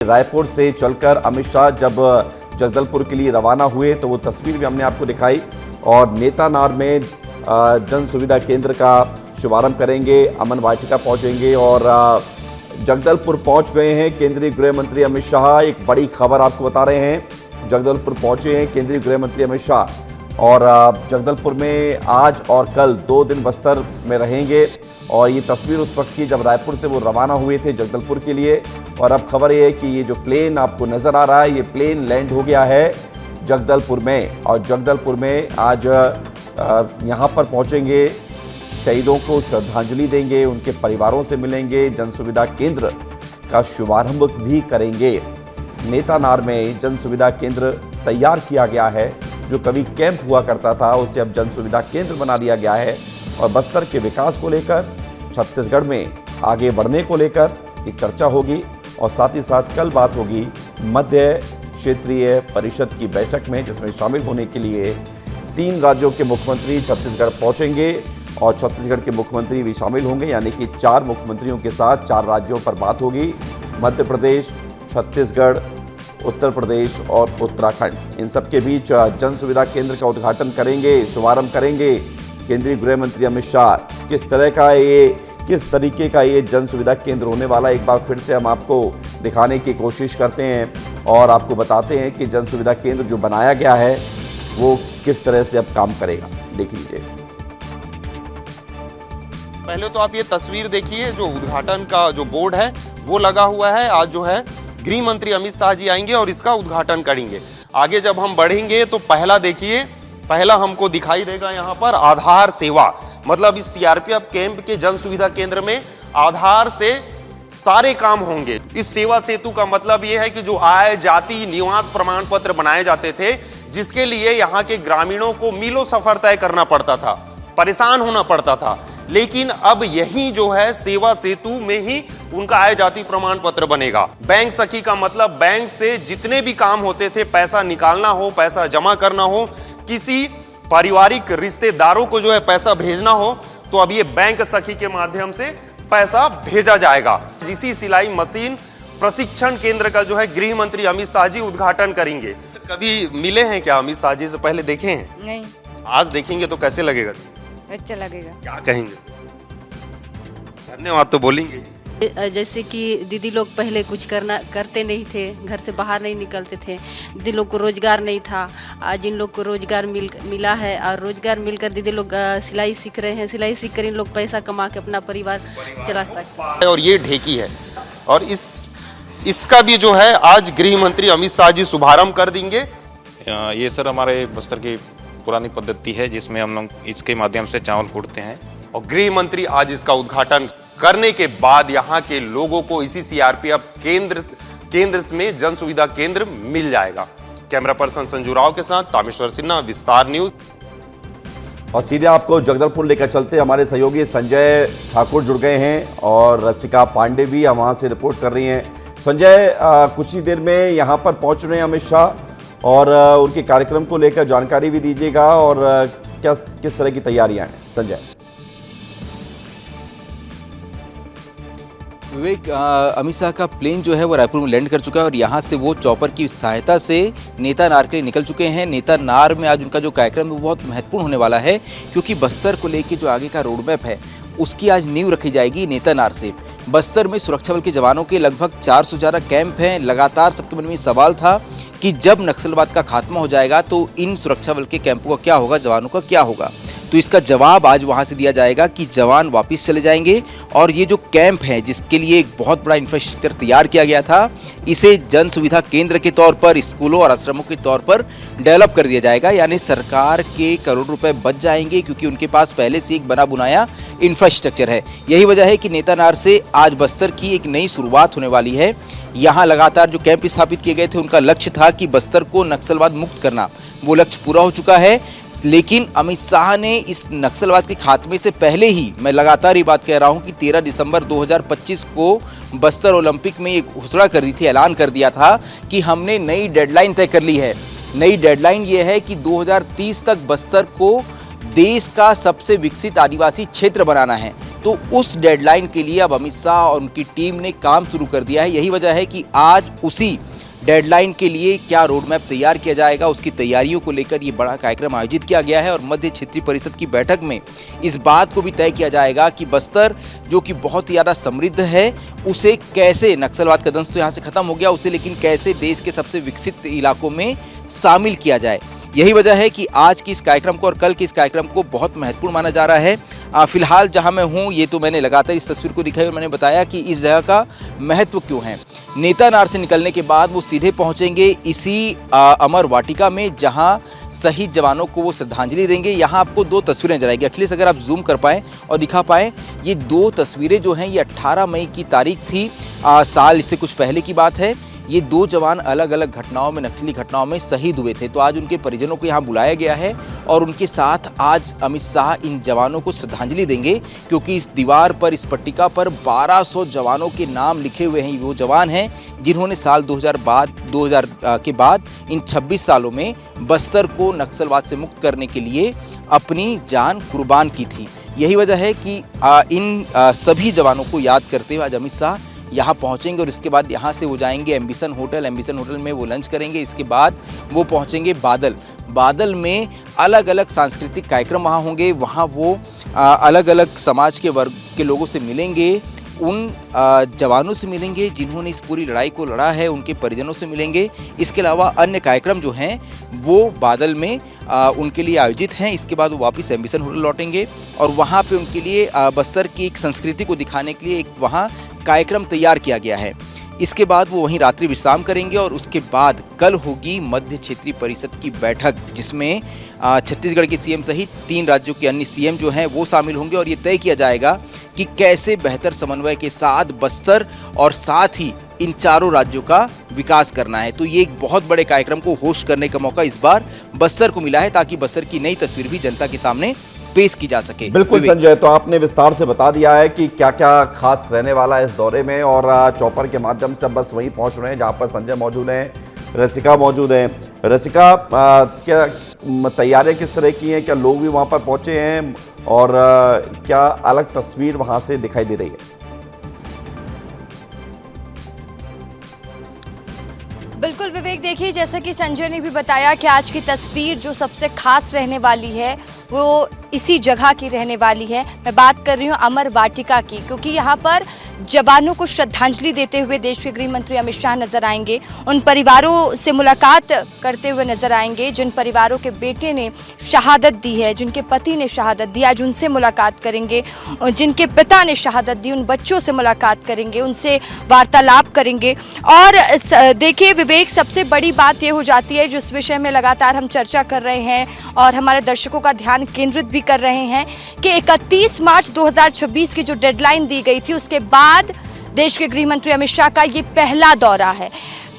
रायपुर से चलकर अमित शाह जब जगदलपुर के लिए रवाना हुए तो वो तस्वीर भी हमने आपको दिखाई। और नेतानार में जन सुविधा केंद्र का शुभारंभ करेंगे, अमन वाटिका पहुंचेंगे और जगदलपुर पहुंच गए हैं केंद्रीय गृह मंत्री अमित शाह। एक बड़ी खबर आपको बता रहे हैं, जगदलपुर पहुंचे हैं केंद्रीय गृह मंत्री अमित शाह और जगदलपुर में आज और कल 2 दिन बस्तर में रहेंगे। और ये तस्वीर उस वक्त की जब रायपुर से वो रवाना हुए थे जगदलपुर के लिए। और अब खबर ये है कि ये जो प्लेन आपको नज़र आ रहा है, ये प्लेन लैंड हो गया है जगदलपुर में। और जगदलपुर में आज यहाँ पर पहुँचेंगे, शहीदों को श्रद्धांजलि देंगे, उनके परिवारों से मिलेंगे, जन सुविधा केंद्र का शुभारंभ भी करेंगे। नेतानार में जन सुविधा केंद्र तैयार किया गया है, जो कभी कैंप हुआ करता था उसे अब जन सुविधा केंद्र बना दिया गया है। और बस्तर के विकास को लेकर, छत्तीसगढ़ में आगे बढ़ने को लेकर ये चर्चा होगी। और साथ ही साथ कल बात होगी मध्य क्षेत्रीय परिषद की बैठक में, जिसमें शामिल होने के लिए 3 राज्यों के मुख्यमंत्री छत्तीसगढ़ पहुंचेंगे और छत्तीसगढ़ के मुख्यमंत्री भी शामिल होंगे। यानी कि 4 मुख्यमंत्रियों के साथ 4 राज्यों पर बात होगी, मध्य प्रदेश, छत्तीसगढ़, उत्तर प्रदेश और उत्तराखंड। इन सब के बीच जन सुविधा केंद्र का उद्घाटन करेंगे, शुभारंभ करेंगे केंद्रीय गृह मंत्री अमित शाह। किस तरीके का ये जन सुविधा केंद्र होने वाला है, एक बार फिर से हम आपको दिखाने की कोशिश करते हैं और आपको बताते हैं कि जन सुविधा केंद्र जो बनाया गया है वो किस तरह से अब काम करेगा। देख लीजिए। पहले तो आप ये तस्वीर देखिए, जो उद्घाटन का जो बोर्ड है वो लगा हुआ है। आज जो है गृह मंत्री अमित शाह जी आएंगे और इसका उद्घाटन करेंगे। आगे जब हम बढ़ेंगे तो पहला हमको दिखाई देगा यहाँ पर आधार सेवा। मतलब इस सीआरपीएफ कैंप के जन सुविधा केंद्र में आधार से सारे काम होंगे। इस सेवा सेतु का मतलब यह है कि जो आय, जाति, निवास प्रमाण पत्र बनाए जाते थे, जिसके लिए यहाँ के ग्रामीणों को मीलों सफर तय करना पड़ता था, परेशान होना पड़ता था, लेकिन अब यही जो है सेवा सेतु में ही उनका आय जाति प्रमाण पत्र बनेगा। बैंक सखी का मतलब बैंक से जितने भी काम होते थे, पैसा निकालना हो, पैसा जमा करना हो, किसी पारिवारिक रिश्तेदारों को जो है पैसा भेजना हो, तो अब ये बैंक सखी के माध्यम से पैसा भेजा जाएगा। इसी सिलाई मशीन प्रशिक्षण केंद्र का जो है गृह मंत्री अमित शाह जी उद्घाटन करेंगे। कभी मिले हैं क्या अमित शाह जी से, पहले देखे हैं? नहीं। आज देखेंगे तो कैसे लगेगा? अच्छा लगेगा। क्या कहेंगे? धन्यवाद तो बोलेंगे। जैसे कि दीदी लोग पहले कुछ करते नहीं थे, घर से बाहर नहीं निकलते थे, दीदी लोग को रोजगार नहीं था। आज इन लोग को रोजगार मिला है और रोजगार मिलकर दीदी लोग सिलाई सीख रहे हैं। सिलाई सीख कर इन लोग पैसा कमा के अपना परिवार चला सकते हैं। और ये ढेकी है और इसका भी जो है आज गृह मंत्री अमित शाह जी शुभारंभ कर देंगे। ये सर हमारे बस्तर की पुरानी पद्धति है, जिसमें हम लोग इसके माध्यम से चावल कूटते हैं। और गृह मंत्री आज इसका उद्घाटन करने के बाद यहाँ के लोगों को इसी सीआरपीएफ केंद्र में जन सुविधा केंद्र मिल जाएगा। कैमरा पर्सन संजू राव के साथ तामेश्वर सिन्हा, विस्तार न्यूज। और सीधे आपको जगदलपुर लेकर चलते, हमारे सहयोगी संजय ठाकुर जुड़ गए हैं और रसिका पांडे भी वहाँ से रिपोर्ट कर रही हैं। संजय, कुछ ही देर में यहाँ पर पहुँच रहे हैं अमित शाह और उनके कार्यक्रम को लेकर जानकारी भी दीजिएगा और किस तरह की तैयारियाँ हैं संजय? विवेक, अमित शाह का प्लेन जो है वो रायपुर में लैंड कर चुका है और यहाँ से वो चॉपर की सहायता से नेतानार के लिए निकल चुके हैं। नेतानार में आज उनका जो कार्यक्रम है वो बहुत महत्वपूर्ण होने वाला है, क्योंकि बस्तर को लेके जो आगे का रोड मैप है उसकी आज नींव रखी जाएगी नेतानार से। बस्तर में सुरक्षा बल के जवानों के लगभग 400 ज़्यादा कैंप हैं। लगातार सबके मन में सवाल था कि जब नक्सलवाद का खात्मा हो जाएगा तो इन सुरक्षा बल के कैंपों का क्या होगा, जवानों का क्या होगा। तो इसका जवाब आज वहां से दिया जाएगा कि जवान वापस चले जाएंगे और ये जो कैंप है, जिसके लिए एक बहुत बड़ा इंफ्रास्ट्रक्चर तैयार किया गया था, इसे जन सुविधा केंद्र के तौर पर, स्कूलों और आश्रमों के तौर पर डेवलप कर दिया जाएगा। यानी सरकार के करोड़ रुपए बच जाएंगे, क्योंकि उनके पास पहले से एक बना बुनाया इंफ्रास्ट्रक्चर है। यही वजह है कि नेतानार से आज बस्तर की एक नई शुरुआत होने वाली है। यहाँ लगातार जो कैंप स्थापित किए गए थे, उनका लक्ष्य था कि बस्तर को नक्सलवाद मुक्त करना। वो लक्ष्य पूरा हो चुका है, लेकिन अमित शाह ने इस नक्सलवाद के खात्मे से पहले ही, मैं लगातार ये बात कह रहा हूँ कि 13 दिसंबर 2025 को बस्तर ओलंपिक में एक घोषणा कर दी थी, ऐलान कर दिया था कि हमने नई डेडलाइन तय कर ली है। नई डेडलाइन ये है कि 2030 तक बस्तर को देश का सबसे विकसित आदिवासी क्षेत्र बनाना है। तो उस डेडलाइन के लिए अब अमित शाह और उनकी टीम ने काम शुरू कर दिया है। यही वजह है कि आज उसी डेडलाइन के लिए क्या रोड मैप तैयार किया जाएगा, उसकी तैयारियों को लेकर ये बड़ा कार्यक्रम आयोजित किया गया है। और मध्य क्षेत्रीय परिषद की बैठक में इस बात को भी तय किया जाएगा कि बस्तर जो कि बहुत ही ज़्यादा समृद्ध है, उसे कैसे, नक्सलवाद का दंश तो यहाँ से खत्म हो गया, उसे लेकिन कैसे देश के सबसे विकसित इलाकों में शामिल किया जाए। यही वजह है कि आज की इस कार्यक्रम को और कल के इस कार्यक्रम को बहुत महत्वपूर्ण माना जा रहा है। फिलहाल जहां मैं हूं, ये तो मैंने लगातार इस तस्वीर को दिखाई और मैंने बताया कि इस जगह का महत्व क्यों है। नेतानार से निकलने के बाद वो सीधे पहुंचेंगे इसी अमर वाटिका में, जहां शहीद जवानों को वो श्रद्धांजलि देंगे। यहाँ आपको दो तस्वीरें नजर आएगी। अखिलेश, अगर आप जूम कर पाएँ और दिखा पाएँ, ये दो तस्वीरें जो हैं ये 18 मई की तारीख थी, साल इससे कुछ पहले की बात है। ये दो जवान अलग अलग घटनाओं में, नक्सली घटनाओं में शहीद हुए थे। तो आज उनके परिजनों को यहाँ बुलाया गया है और उनके साथ आज अमित शाह इन जवानों को श्रद्धांजलि देंगे, क्योंकि इस दीवार पर, इस पट्टिका पर 1200 जवानों के नाम लिखे हुए हैं। वो जवान हैं जिन्होंने साल 2000 के बाद इन 26 सालों में बस्तर को नक्सलवाद से मुक्त करने के लिए अपनी जान कुर्बान की थी। यही वजह है कि इन सभी जवानों को याद करते हुए आज अमित शाह यहाँ पहुँचेंगे और इसके बाद यहाँ से वो जाएंगे एम्बिशन होटल में वो लंच करेंगे। इसके बाद वो पहुँचेंगे बादल में अलग अलग सांस्कृतिक कार्यक्रम वहाँ होंगे। वहाँ वो अलग अलग समाज के वर्ग के लोगों से मिलेंगे, उन जवानों से मिलेंगे जिन्होंने इस पूरी लड़ाई को लड़ा है, उनके परिजनों से मिलेंगे। इसके अलावा अन्य कार्यक्रम जो हैं वो बादल में उनके लिए आयोजित हैं। इसके बाद वो वापस एम्बिशन होटल लौटेंगे और वहाँ पे उनके लिए बस्तर की एक संस्कृति को दिखाने के लिए एक वहाँ कार्यक्रम तैयार किया गया है। इसके बाद वो वहीं रात्रि विश्राम करेंगे और उसके बाद कल होगी मध्य क्षेत्रीय परिषद की बैठक, जिसमें छत्तीसगढ़ के सीएम सहित 3 राज्यों के अन्य सीएम जो हैं वो शामिल होंगे और ये तय किया जाएगा कि कैसे बेहतर समन्वय के साथ बस्तर और साथ ही इन चारों राज्यों का विकास करना है। तो ये एक बहुत बड़े कार्यक्रम को होस्ट करने का मौका इस बार बस्तर को मिला है, ताकि बस्तर की नई तस्वीर भी जनता के सामने पेश की जा सके। बिल्कुल संजय, तो आपने विस्तार से बता दिया है कि क्या क्या खास रहने वाला है इस दौरे में, और चॉपर के माध्यम से बस वहीं पहुंच रहे हैं जहां पर संजय मौजूद हैं, रसिका मौजूद हैं। रसिका, क्या तैयारियां किस तरह की हैं, क्या लोग भी वहां पर पहुंचे हैं और क्या अलग तस्वीर वहां से दिखाई दे रही है? बिल्कुल विवेक, देखिए जैसा कि संजय ने भी बताया कि आज की तस्वीर जो सबसे खास रहने वाली है वो इसी जगह की रहने वाली है। मैं बात कर रही हूँ अमर वाटिका की, क्योंकि यहाँ पर जवानों को श्रद्धांजलि देते हुए देश के गृह मंत्री अमित शाह नजर आएंगे, उन परिवारों से मुलाकात करते हुए नजर आएंगे जिन परिवारों के बेटे ने शहादत दी है, जिनके पति ने शहादत दी, आज उनसे मुलाकात करेंगे। जिनके पिता ने शहादत दी, उन बच्चों से मुलाकात करेंगे, उनसे वार्तालाप करेंगे। और देखिए विवेक, सबसे बड़ी बात ये हो जाती है जिस विषय में लगातार हम चर्चा कर रहे हैं और हमारे दर्शकों का ध्यान केंद्रित भी कर रहे हैं कि 31 मार्च 2026 की जो डेडलाइन दी गई थी, उसके बाद देश के गृह मंत्री अमित शाह का ये पहला दौरा है।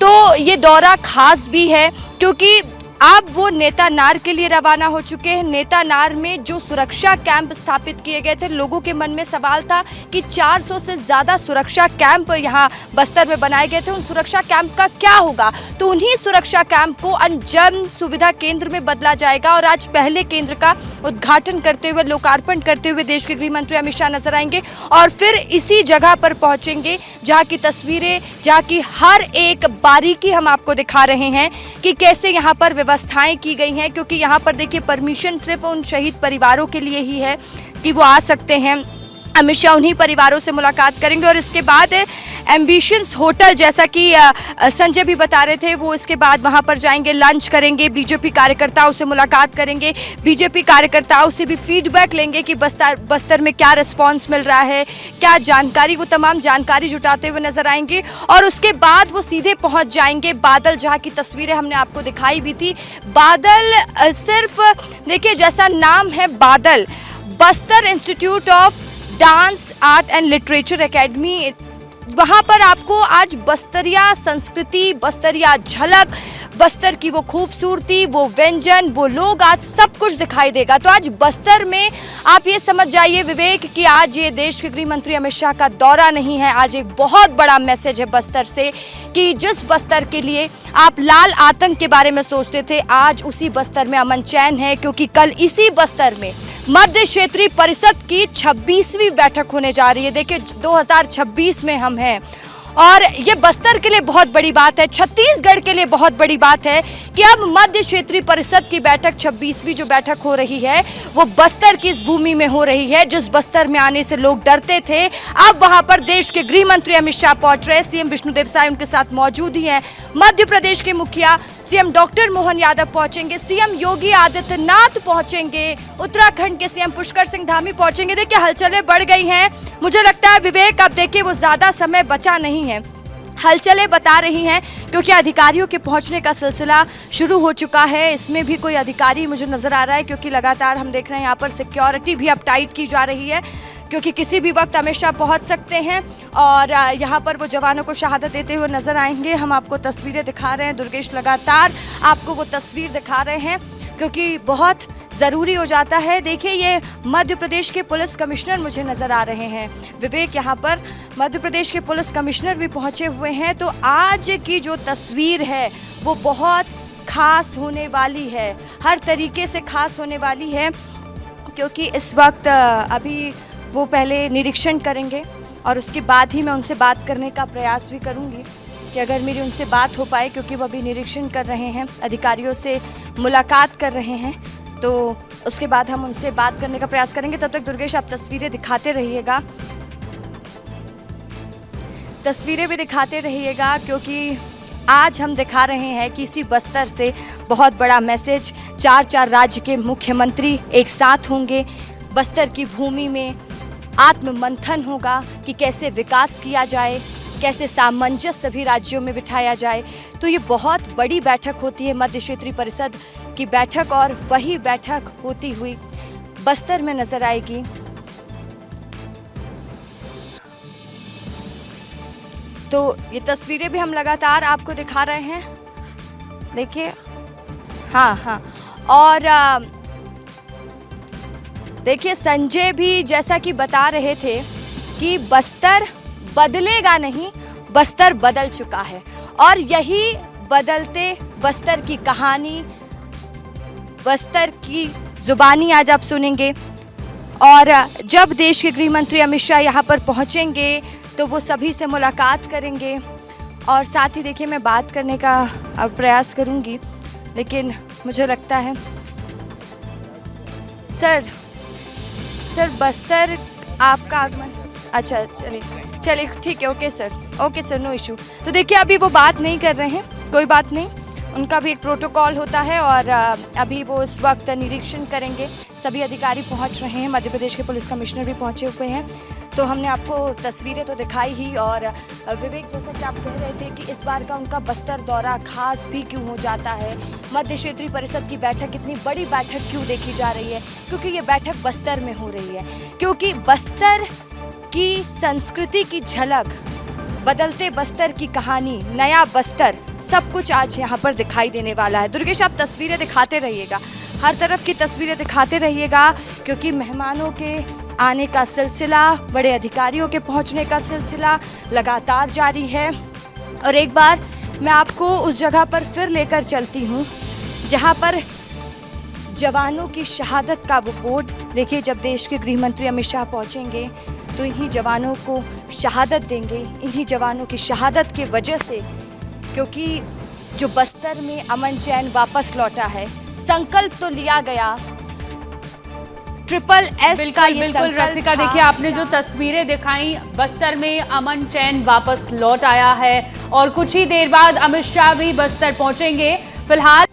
तो ये दौरा खास भी है क्योंकि अब वो नेतानार के लिए रवाना हो चुके हैं। नेतानार में जो सुरक्षा कैंप स्थापित किए गए थे, लोगों के मन में सवाल था कि 400 से ज़्यादा सुरक्षा कैंप यहाँ बस्तर में बनाए गए थे, उन सुरक्षा कैंप का क्या होगा? तो उन्हीं सुरक्षा कैंप को जन सुविधा केंद्र में बदला जाएगा और आज पहले केंद्र का उद्घाटन करते हुए, लोकार्पण करते हुए देश के गृह मंत्री अमित शाह नजर आएंगे और फिर इसी जगह पर पहुंचेंगे जहाँ की तस्वीरें, जहाँ की हर एक बारीकी हम आपको दिखा रहे हैं कि कैसे यहाँ पर व्यवस्थाएं की गई हैं। क्योंकि यहाँ पर देखिए परमिशन सिर्फ उन शहीद परिवारों के लिए ही है कि वो आ सकते हैं। अमित शाह उन्हीं परिवारों से मुलाकात करेंगे और इसके बाद एम्बिशंस होटल, जैसा कि संजय भी बता रहे थे, वो इसके बाद वहां पर जाएंगे, लंच करेंगे, बीजेपी कार्यकर्ताओं से मुलाकात करेंगे, बीजेपी कार्यकर्ताओं से भी फीडबैक लेंगे कि बस्तर में क्या रिस्पांस मिल रहा है, क्या जानकारी, वो तमाम जानकारी जुटाते हुए नजर आएंगे। और उसके बाद वो सीधे पहुंच जाएंगे बादल, जहाँ की तस्वीरें हमने आपको दिखाई भी थी। बादल सिर्फ देखिए, जैसा नाम है बादल, Bastar institute of dance art and literature academy, वहाँ पर आपको आज बस्तरिया संस्कृति, बस्तरिया झलक, बस्तर की वो खूबसूरती, वो व्यंजन, वो लोग, आज सब कुछ दिखाई देगा। तो आज बस्तर में आप ये समझ जाइए विवेक कि आज ये देश के गृह मंत्री अमित शाह का दौरा नहीं है, आज एक बहुत बड़ा मैसेज है बस्तर से कि जिस बस्तर के लिए आप लाल आतंक के बारे में सोचते थे, आज उसी बस्तर में अमन चैन है। क्योंकि कल इसी बस्तर में मध्य क्षेत्रीय परिषद की 26वीं बैठक होने जा रही है। देखिए 2026 में हम हैं और ये बस्तर के लिए बहुत बड़ी बात है, छत्तीसगढ़ के लिए बहुत बड़ी बात है कि अब मध्य क्षेत्रीय परिषद की बैठक 26वीं जो बैठक हो रही है वो बस्तर की इस भूमि में हो रही है। जिस बस्तर में आने से लोग डरते थे, अब वहां पर देश के गृह मंत्री अमित शाह पहुंच रहे हैं। सीएम विष्णुदेव साय उनके साथ मौजूद ही हैं। मध्य प्रदेश के मुखिया सीएम डॉक्टर मोहन यादव पहुंचेंगे, सीएम योगी आदित्यनाथ पहुंचेंगे, उत्तराखंड के सीएम पुष्कर सिंह धामी पहुंचेंगे। देखिए हलचलें बढ़ गई हैं। मुझे लगता है विवेक, अब देखिए वो ज्यादा समय बचा नहीं है, हलचलें बता रही हैं क्योंकि अधिकारियों के पहुंचने का सिलसिला शुरू हो चुका है। इसमें भी कोई अधिकारी मुझे नजर आ रहा है क्योंकि लगातार हम देख रहे हैं यहाँ पर सिक्योरिटी भी अब टाइट की जा रही है क्योंकि किसी भी वक्त अमित शाह पहुंच सकते हैं और यहाँ पर वो जवानों को शहादत देते हुए नजर आएंगे। हम आपको तस्वीरें दिखा रहे हैं, दुर्गेश लगातार आपको वो तस्वीर दिखा रहे हैं क्योंकि बहुत ज़रूरी हो जाता है। देखिए ये मध्य प्रदेश के पुलिस कमिश्नर मुझे नज़र आ रहे हैं। विवेक, यहाँ पर मध्य प्रदेश के पुलिस कमिश्नर भी पहुँचे हुए हैं। तो आज की जो तस्वीर है वो बहुत खास होने वाली है, हर तरीके से खास होने वाली है क्योंकि इस वक्त अभी वो पहले निरीक्षण करेंगे और उसके बाद ही मैं उनसे बात करने का प्रयास भी करूँगी कि अगर मेरी उनसे बात हो पाए, क्योंकि वो अभी निरीक्षण कर रहे हैं, अधिकारियों से मुलाकात कर रहे हैं, तो उसके बाद हम उनसे बात करने का प्रयास करेंगे। तब तक दुर्गेश आप तस्वीरें दिखाते रहिएगा, तस्वीरें भी दिखाते रहिएगा क्योंकि आज हम दिखा रहे हैं कि इसी बस्तर से बहुत बड़ा मैसेज, 4 राज्य के मुख्यमंत्री एक साथ होंगे। बस्तर की भूमि में आत्म मंथन होगा कि कैसे विकास किया जाए, कैसे सामंजस्य सभी राज्यों में बिठाया जाए। तो ये बहुत बड़ी बैठक होती है मध्य क्षेत्रीय परिषद की बैठक और वही बैठक होती हुई बस्तर में नजर आएगी। तो ये तस्वीरें भी हम लगातार आपको दिखा रहे हैं, देखिए। हाँ और देखिए संजय भी जैसा कि बता रहे थे कि बस्तर बदलेगा नहीं, बस्तर बदल चुका है और यही बदलते बस्तर की कहानी, बस्तर की जुबानी आज आप सुनेंगे। और जब देश के गृह मंत्री अमित शाह यहाँ पर पहुँचेंगे तो वो सभी से मुलाकात करेंगे और साथ ही देखिए मैं बात करने का प्रयास करूँगी, लेकिन मुझे लगता है सर बस्तर आपका आगमन, अच्छा चलिए ठीक है, ओके सर, नो इशू। तो देखिए अभी वो बात नहीं कर रहे हैं, कोई बात नहीं, उनका भी एक प्रोटोकॉल होता है और अभी वो इस वक्त निरीक्षण करेंगे। सभी अधिकारी पहुंच रहे हैं, मध्य प्रदेश के पुलिस कमिश्नर भी पहुंचे हुए हैं। तो हमने आपको तस्वीरें तो दिखाई ही और विवेक जैसा कि आप कह रहे थे कि इस बार का उनका बस्तर दौरा खास भी क्यों हो जाता है, मध्य क्षेत्रीय परिषद की बैठक इतनी बड़ी बैठक क्यों देखी जा रही है, क्योंकि ये बैठक बस्तर में हो रही है, क्योंकि बस्तर की संस्कृति की झलक, बदलते बस्तर की कहानी, नया बस्तर, सब कुछ आज यहाँ पर दिखाई देने वाला है। दुर्गेश आप तस्वीरें दिखाते रहिएगा, हर तरफ की तस्वीरें दिखाते रहिएगा क्योंकि मेहमानों के आने का सिलसिला, बड़े अधिकारियों के पहुँचने का सिलसिला लगातार जारी है। और एक बार मैं आपको उस जगह पर फिर लेकर चलती हूँ जहाँ पर जवानों की शहादत का वो बोर्ड, देखिए जब देश के गृह मंत्री अमित शाह पहुँचेंगे तो इन्हीं जवानों को शहादत देंगे, इन्हीं जवानों की शहादत की वजह से, क्योंकि जो बस्तर में अमन चैन वापस लौटा है, संकल्प तो लिया गया, ट्रिपल एस का ये बिल्कुल रसिका, देखिए आपने जो तस्वीरें दिखाई, बस्तर में अमन चैन वापस लौट आया है और कुछ ही देर बाद अमित शाह भी बस्तर पहुंचेंगे। फिलहाल